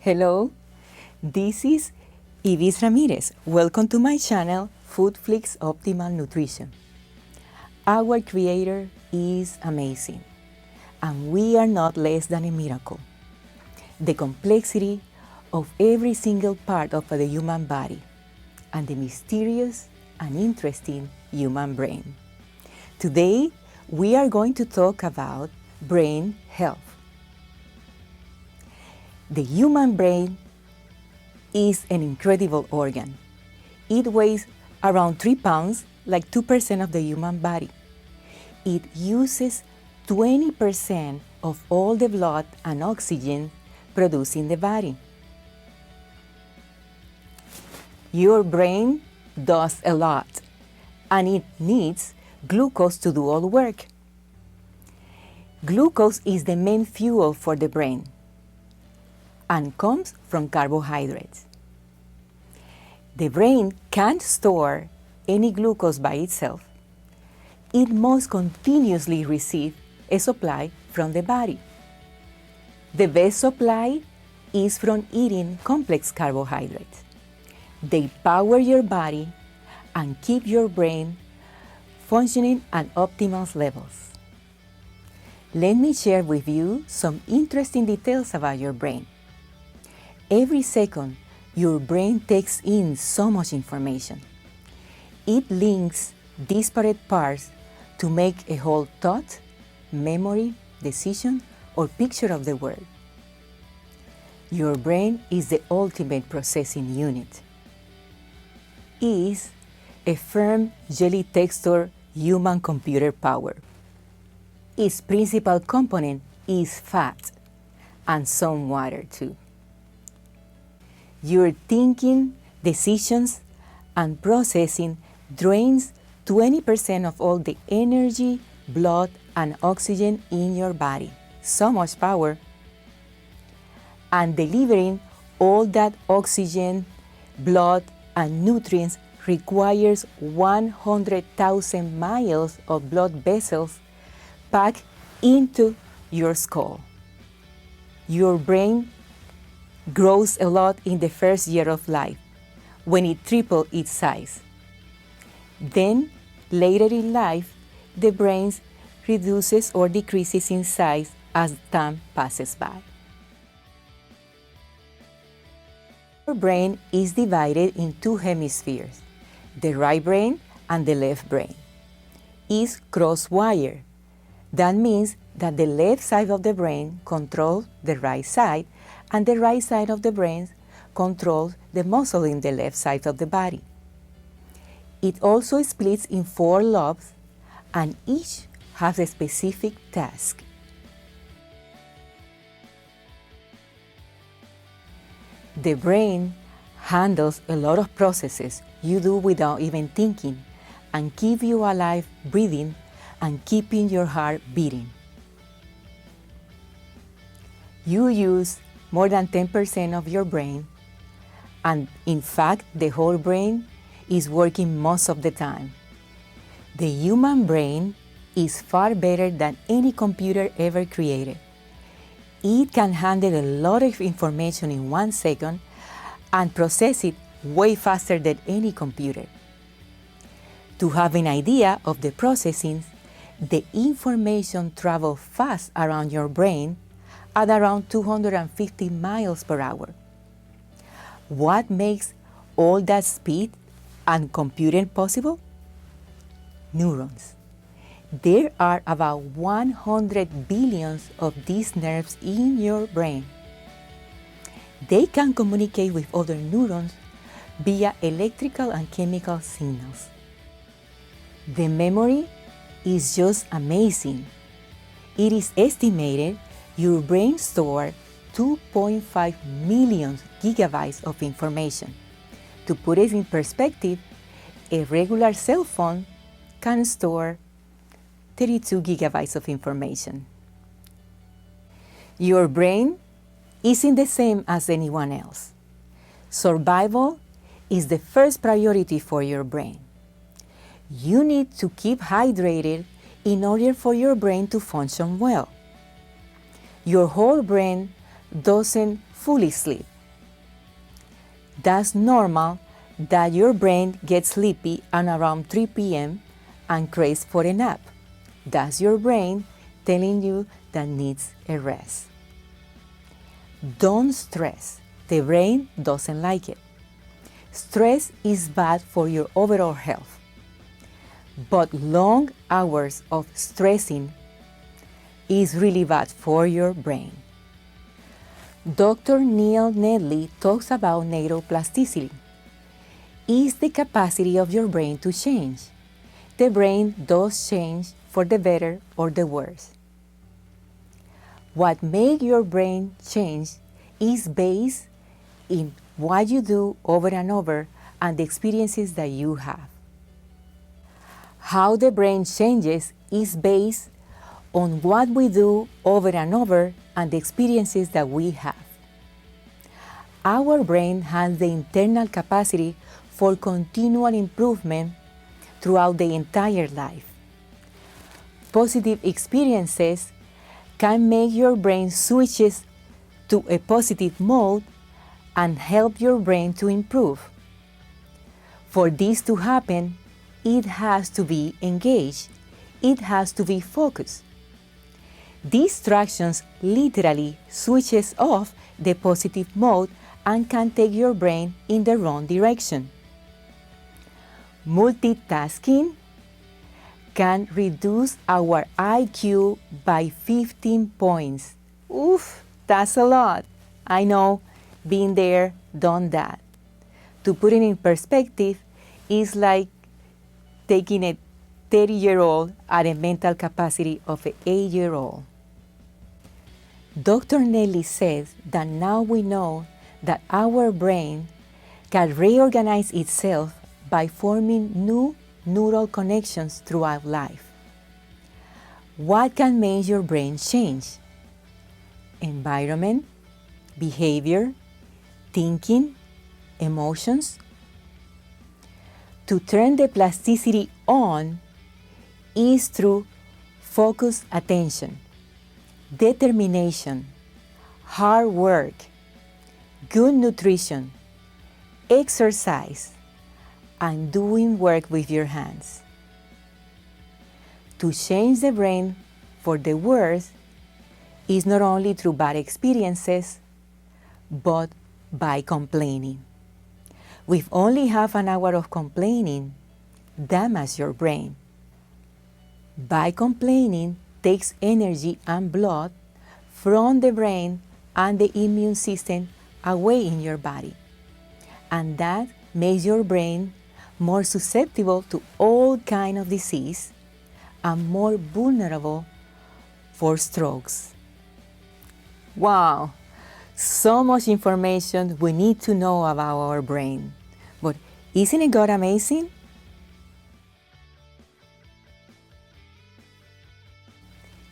Hello, this is Ibis Ramirez. Welcome to my channel, Foodflix Optimal Nutrition. Our Creator is amazing, and we are not less than a miracle. The complexity of every single part of the human body, and the mysterious and interesting human brain. Today, we are going to talk about brain health. The human brain is an incredible organ. It weighs around 3 pounds, like 2% of the human body. It uses 20% of all the blood and oxygen produced in the body. Your brain does a lot, and it needs glucose to do all the work. Glucose is the main fuel for the brain and comes from carbohydrates. The brain can't store any glucose by itself. It must continuously receive a supply from the body. The best supply is from eating complex carbohydrates. They power your body and keep your brain functioning at optimal levels. Let me share with you some interesting details about your brain. Every second, your brain takes in so much information. It links disparate parts to make a whole thought, memory, decision, or picture of the world. Your brain is the ultimate processing unit. It is a firm jelly texture human-computer power. Its principal component is fat and some water too. Your thinking, decisions, and processing drains 20% of all the energy, blood, and oxygen in your body. So much power. And delivering all that oxygen, blood, and nutrients requires 100,000 miles of blood vessels packed into your skull. Your brain grows a lot in the first year of life, when it triples its size. Then, later in life, the brain reduces or decreases in size as time passes by. Your brain is divided in two hemispheres, the right brain and the left brain. It's cross-wired. That means that the left side of the brain controls the right side, and the right side of the brain controls the muscle in the left side of the body. It also splits in 4 lobes, and each has a specific task. The brain handles a lot of processes you do without even thinking, and keep you alive, breathing, and keeping your heart beating. You use more than 10% of your brain, and in fact, the whole brain is working most of the time. The human brain is far better than any computer ever created. It can handle a lot of information in 1 second and process it way faster than any computer. To have an idea of the processing, the information travels fast around your brain at around 250 miles per hour. What makes all that speed and computing possible? Neurons. There are about 100 billion of these nerves in your brain. They can communicate with other neurons via electrical and chemical signals. The memory is just amazing. It is estimated your brain stores 2.5 million gigabytes of information. To put it in perspective, a regular cell phone can store 32 gigabytes of information. Your brain isn't the same as anyone else. Survival is the first priority for your brain. You need to keep hydrated in order for your brain to function well. Your whole brain doesn't fully sleep. That's normal that your brain gets sleepy at around 3 p.m. and craves for a nap. That's your brain telling you that needs a rest. Don't stress. The brain doesn't like it. Stress is bad for your overall health. But long hours of stressing is really bad for your brain. Dr. Neil Nedley talks about neuroplasticity. It's the capacity of your brain to change. The brain does change for the better or the worse. What makes your brain change is based in what you do over and over and the experiences that you have. How the brain changes is based on what we do over and over and the experiences that we have. Our brain has the internal capacity for continual improvement throughout the entire life. Positive experiences can make your brain switches to a positive mode and help your brain to improve. For this to happen, it has to be engaged. It has to be focused. Distractions literally switches off the positive mode and can take your brain in the wrong direction. Multitasking can reduce our IQ by 15 points. Oof, that's a lot. I know, been there, done that. To put it in perspective, it's like taking a 30-year-old at a mental capacity of an 8-year-old. Dr. Nelly says that now we know that our brain can reorganize itself by forming new neural connections throughout life. What can make your brain change? Environment, behavior, thinking, emotions. To turn the plasticity on is through focused attention, determination, hard work, good nutrition, exercise, and doing work with your hands. To change the brain for the worse is not only through bad experiences, but by complaining. With only half an hour of complaining, damage your brain. By complaining takes energy and blood from the brain and the immune system away in your body. And that makes your brain more susceptible to all kinds of disease and more vulnerable for strokes. Wow, so much information we need to know about our brain. But isn't it God amazing?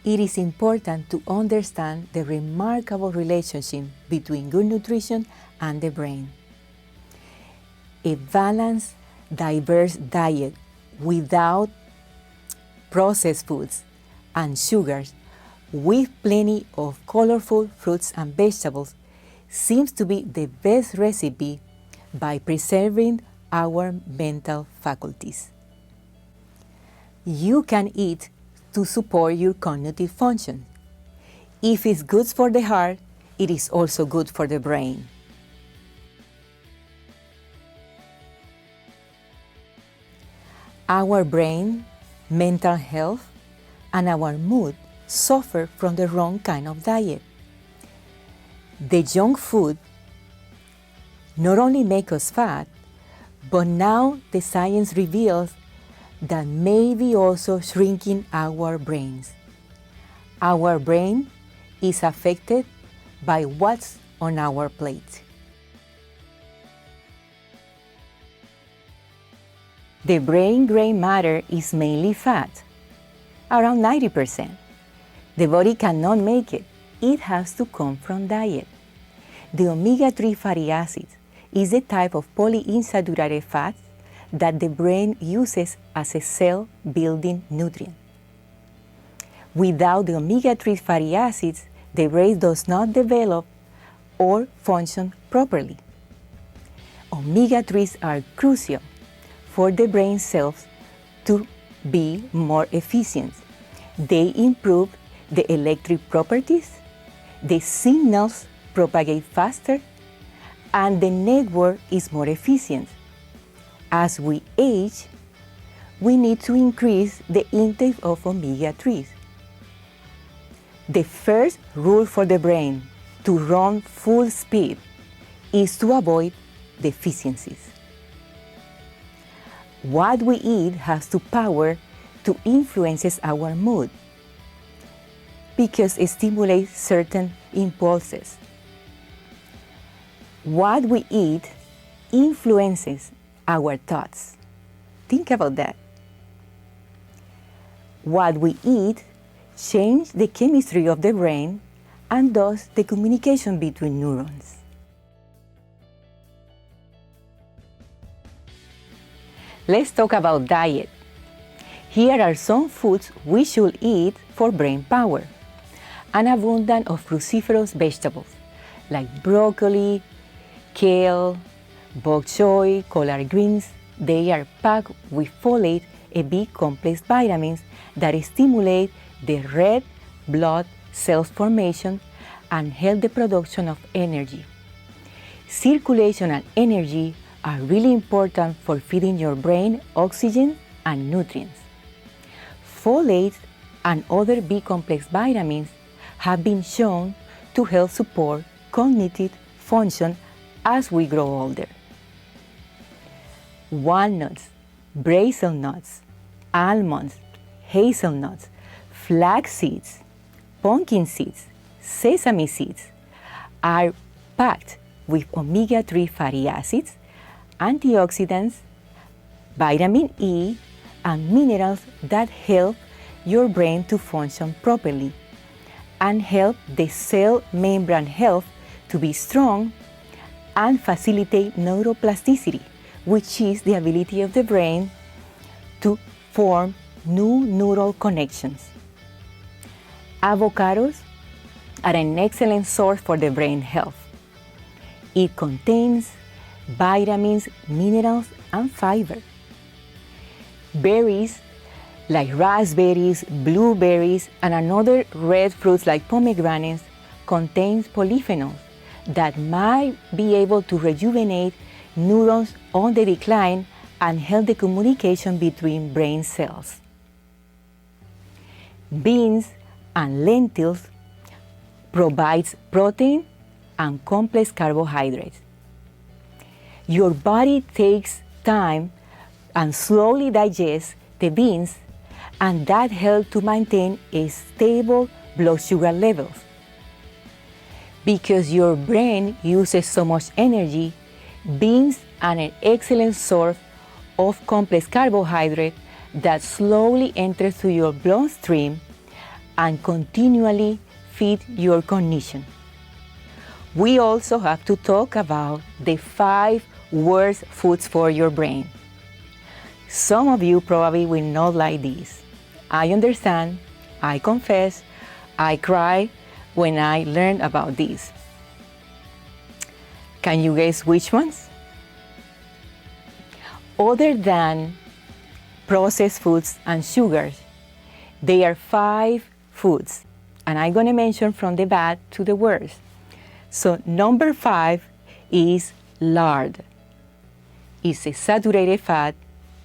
It is important to understand the remarkable relationship between good nutrition and the brain. A balanced, diverse diet without processed foods and sugars, with plenty of colorful fruits and vegetables, seems to be the best recipe by preserving our mental faculties. You can eat to support your cognitive function. If it's good for the heart, it is also good for the brain. Our brain, mental health, and our mood suffer from the wrong kind of diet. The junk food not only make us fat, but now the science reveals that may be also shrinking our brains. Our brain is affected by what's on our plate. The brain gray matter is mainly fat, around 90%. The body cannot make it. It has to come from diet. The omega-3 fatty acids is a type of polyunsaturated fat that the brain uses as a cell-building nutrient. Without the omega-3 fatty acids, the brain does not develop or function properly. Omega-3s are crucial for the brain cells to be more efficient. They improve the electric properties, the signals propagate faster, and the network is more efficient. As we age, we need to increase the intake of omega-3s. The first rule for the brain to run full speed is to avoid deficiencies. What we eat has the power to influence our mood because it stimulates certain impulses. What we eat influences our thoughts. Think about that. What we eat changes the chemistry of the brain and thus the communication between neurons. Let's talk about diet. Here are some foods we should eat for brain power. An abundance of cruciferous vegetables like broccoli, kale, bok choy, collard greens. They are packed with folate, a big complex vitamins that stimulate the red blood cells formation and help the production of energy. Circulation and energy are really important for feeding your brain oxygen and nutrients. Folate and other B complex vitamins have been shown to help support cognitive function as we grow older. Walnuts, brazil nuts, almonds, hazelnuts, flax seeds, pumpkin seeds, sesame seeds are packed with omega-3 fatty acids, antioxidants, vitamin E, and minerals that help your brain to function properly and help the cell membrane health to be strong and facilitate neuroplasticity, which is the ability of the brain to form new neural connections. Avocados are an excellent source for the brain health. It contains vitamins, minerals, and fiber. Berries like raspberries, blueberries, and another red fruits like pomegranates contains polyphenols that might be able to rejuvenate neurons on the decline and help the communication between brain cells. Beans and lentils provides protein and complex carbohydrates. Your body takes time and slowly digests the beans, and that helps to maintain a stable blood sugar levels. Because your brain uses so much energy, beans are an excellent source of complex carbohydrate that slowly enters through your bloodstream and continually feed your cognition. We also have to talk about the 5 worst foods for your brain. Some of you probably will not like these. I understand, I confess, I cry when I learn about these. Can you guess which ones? Other than processed foods and sugars, there are 5 foods, and I'm going to mention from the bad to the worst. So number 5 is lard. It's a saturated fat,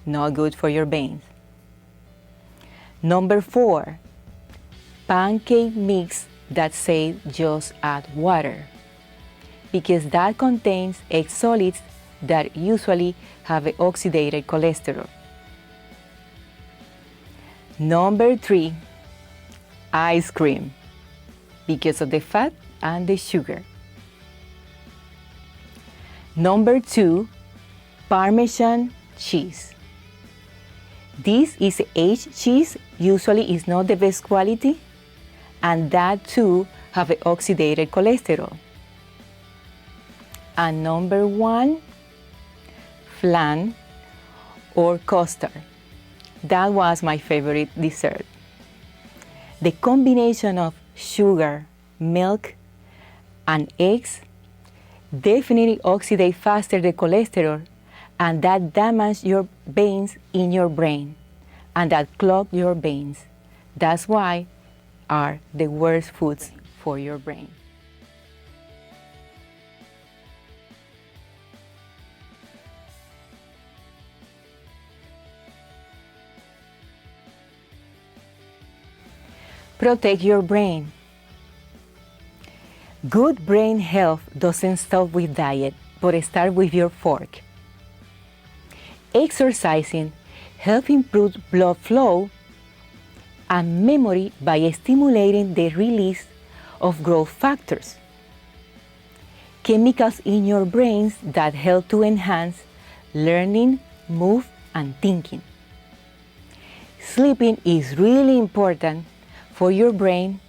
not good for your veins. Number 4, pancake mix that say just add water, because that contains egg solids that usually have oxidated cholesterol. Number 3, ice cream, because of the fat and the sugar. Number 2, Parmesan cheese. This is aged cheese, usually is not the best quality, and that too have oxidated cholesterol. And number 1, flan or custard. That was my favorite dessert. The combination of sugar, milk, and eggs definitely oxidate faster the cholesterol, and that damages your veins in your brain, and that clog your veins. That's why are the worst foods for your brain. Protect your brain. Good brain health doesn't stop with diet, but start with your fork. Exercising helps improve blood flow and memory by stimulating the release of growth factors, chemicals in your brains that help to enhance learning, move, and thinking. Sleeping is really important for your brain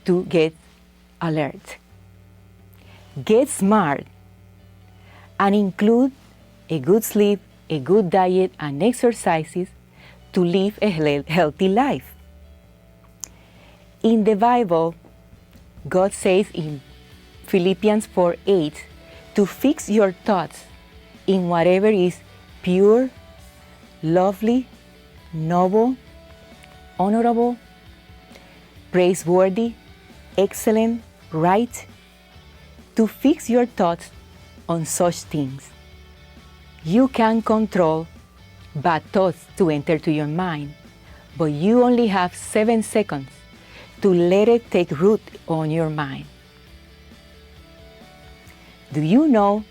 to get alert. Get smart and include a good sleep, a good diet, and exercises to live a healthy life. In the Bible, God says in Philippians 4:8 to fix your thoughts in whatever is pure, lovely, noble, honorable, praiseworthy, excellent, right, to fix your thoughts on such things. You can control bad thoughts to enter to your mind, but you only have 7 seconds to let it take root on your mind. Do you know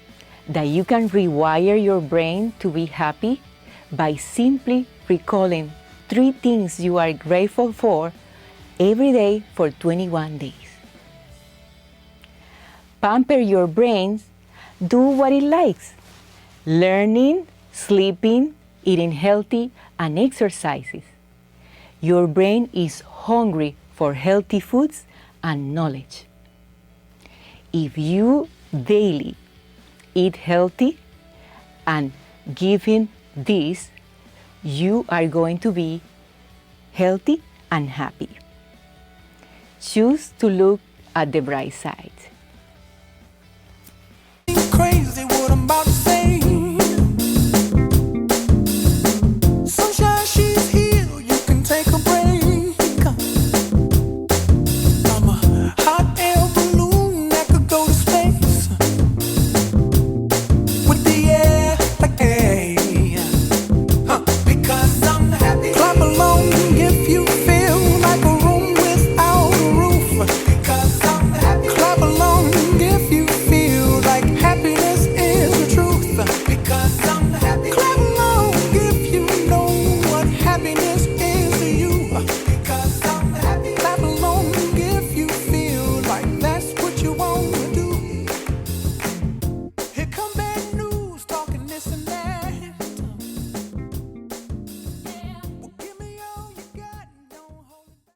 that you can rewire your brain to be happy by simply recalling 3 things you are grateful for every day for 21 days? Pamper your brain, do what it likes. Learning, sleeping, eating healthy, and exercises. Your brain is hungry for healthy foods and knowledge. If you daily eat healthy and give in this, you are going to be healthy and happy. Choose to look at the bright side. Crazy what I'm about to